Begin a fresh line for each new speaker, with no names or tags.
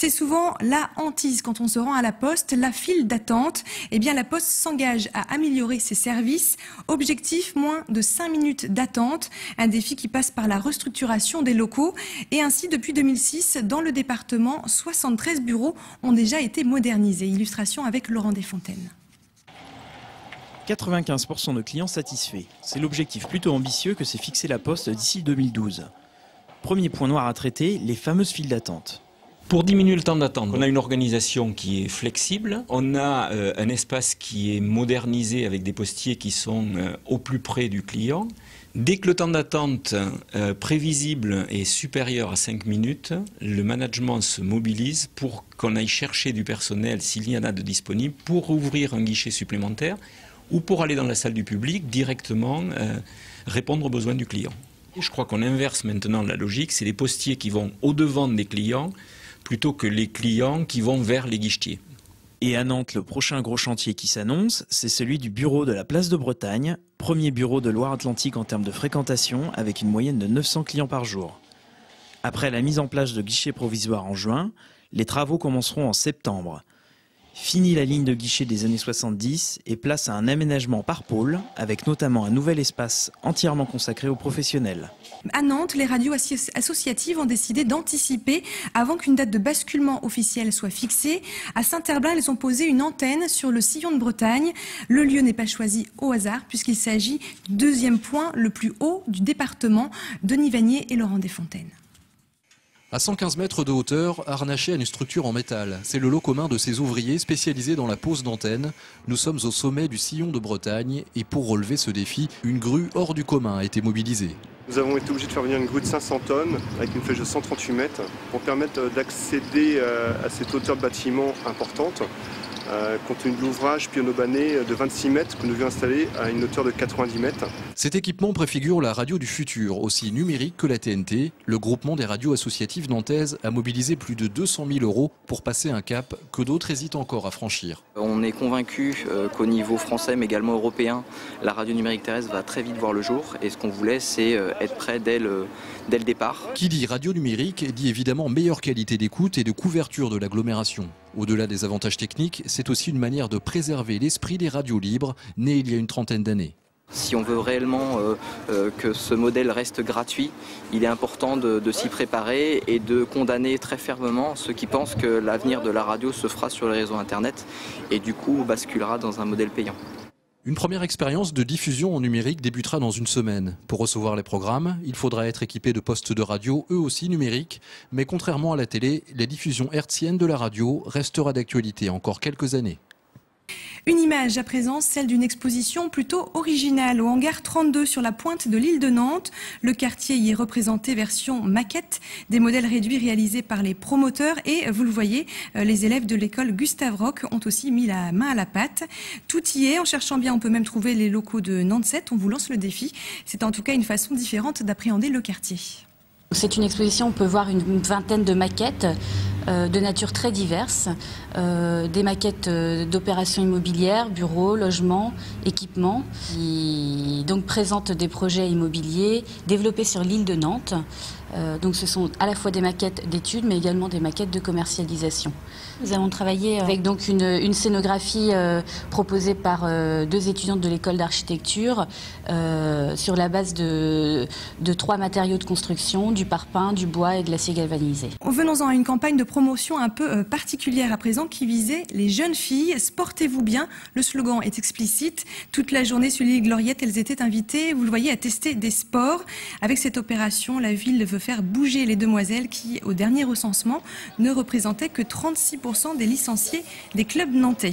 C'est souvent la hantise quand on se rend à la Poste, la file d'attente. Eh bien, la Poste s'engage à améliorer ses services. Objectif, moins de 5 minutes d'attente. Un défi qui passe par la restructuration des locaux. Et ainsi, depuis 2006, dans le département, 73 bureaux ont déjà été modernisés. Illustration avec Laurent Desfontaines.
95% de clients satisfaits. C'est l'objectif plutôt ambitieux que s'est fixé la Poste d'ici 2012. Premier point noir à traiter, les fameuses files d'attente.
Pour diminuer le temps d'attente, on a une organisation qui est flexible, on a un espace qui est modernisé avec des postiers qui sont au plus près du client. Dès que le temps d'attente prévisible est supérieur à 5 minutes, le management se mobilise pour qu'on aille chercher du personnel s'il y en a de disponible pour ouvrir un guichet supplémentaire ou pour aller dans la salle du public directement répondre aux besoins du client. Je crois qu'on inverse maintenant la logique, c'est les postiers qui vont au-devant des clients plutôt que les clients qui vont vers les guichetiers.
Et à Nantes, le prochain gros chantier qui s'annonce, c'est celui du bureau de la Place de Bretagne, premier bureau de Loire-Atlantique en termes de fréquentation, avec une moyenne de 900 clients par jour. Après la mise en place de guichets provisoires en juin, les travaux commenceront en septembre. Fini la ligne de guichet des années 70 et place à un aménagement par pôle, avec notamment un nouvel espace entièrement consacré aux professionnels.
À Nantes, les radios associatives ont décidé d'anticiper avant qu'une date de basculement officielle soit fixée. À Saint-Herblain, elles ont posé une antenne sur le sillon de Bretagne. Le lieu n'est pas choisi au hasard puisqu'il s'agit du deuxième point le plus haut du département. Denis Vanier et Laurent Desfontaines.
À 115 mètres de hauteur, harnaché à une structure en métal. C'est le lot commun de ces ouvriers spécialisés dans la pose d'antenne. Nous sommes au sommet du sillon de Bretagne et pour relever ce défi, une grue hors du commun a été mobilisée.
Nous avons été obligés de faire venir une grue de 500 tonnes avec une flèche de 138 mètres pour permettre d'accéder à cette hauteur de bâtiment importante. Compte tenu de l'ouvrage piano-bané de 26 mètres que nous avions installé à une hauteur de 90 mètres.
Cet équipement préfigure la radio du futur, aussi numérique que la TNT. Le groupement des radios associatives nantaises a mobilisé plus de 200 000 € pour passer un cap que d'autres hésitent encore à franchir.
On est convaincu qu'au niveau français mais également européen, la radio numérique terrestre va très vite voir le jour et ce qu'on voulait c'est être prêt dès le départ.
Qui dit radio numérique dit évidemment meilleure qualité d'écoute et de couverture de l'agglomération. Au-delà des avantages techniques, c'est aussi une manière de préserver l'esprit des radios libres, nées il y a une trentaine d'années.
Si on veut réellement que ce modèle reste gratuit, il est important de s'y préparer et de condamner très fermement ceux qui pensent que l'avenir de la radio se fera sur les réseaux internet et du coup basculera dans un modèle payant.
Une première expérience de diffusion en numérique débutera dans une semaine. Pour recevoir les programmes, il faudra être équipé de postes de radio, eux aussi numériques. Mais contrairement à la télé, la diffusion hertzienne de la radio restera d'actualité encore quelques années.
Une image à présent, celle d'une exposition plutôt originale au hangar 32 sur la pointe de l'île de Nantes. Le quartier y est représenté version maquette, des modèles réduits réalisés par les promoteurs et vous le voyez, les élèves de l'école Gustave Roch ont aussi mis la main à la pâte. Tout y est, en cherchant bien on peut même trouver les locaux de Nantes 7, on vous lance le défi. C'est en tout cas une façon différente d'appréhender le quartier.
C'est une exposition, on peut voir une vingtaine de maquettes de nature très diverses, des maquettes d'opérations immobilières, bureaux, logements, équipements, qui donc présentent des projets immobiliers développés sur l'île de Nantes. Donc ce sont à la fois des maquettes d'études mais également des maquettes de commercialisation. Nous avons travaillé avec donc une scénographie proposée par deux étudiantes de l'école d'architecture sur la base de 3 matériaux de construction, du parpaing, du bois et de l'acier galvanisé.
Venons-en à une campagne de promotion un peu particulière à présent qui visait les jeunes filles. Sportez-vous bien, le slogan est explicite. Toute la journée sur l'île Gloriette, elles étaient invitées, vous le voyez, à tester des sports. Avec cette opération, la ville veut faire bouger les demoiselles qui, au dernier recensement, ne représentaient que 36% des licenciés des clubs nantais.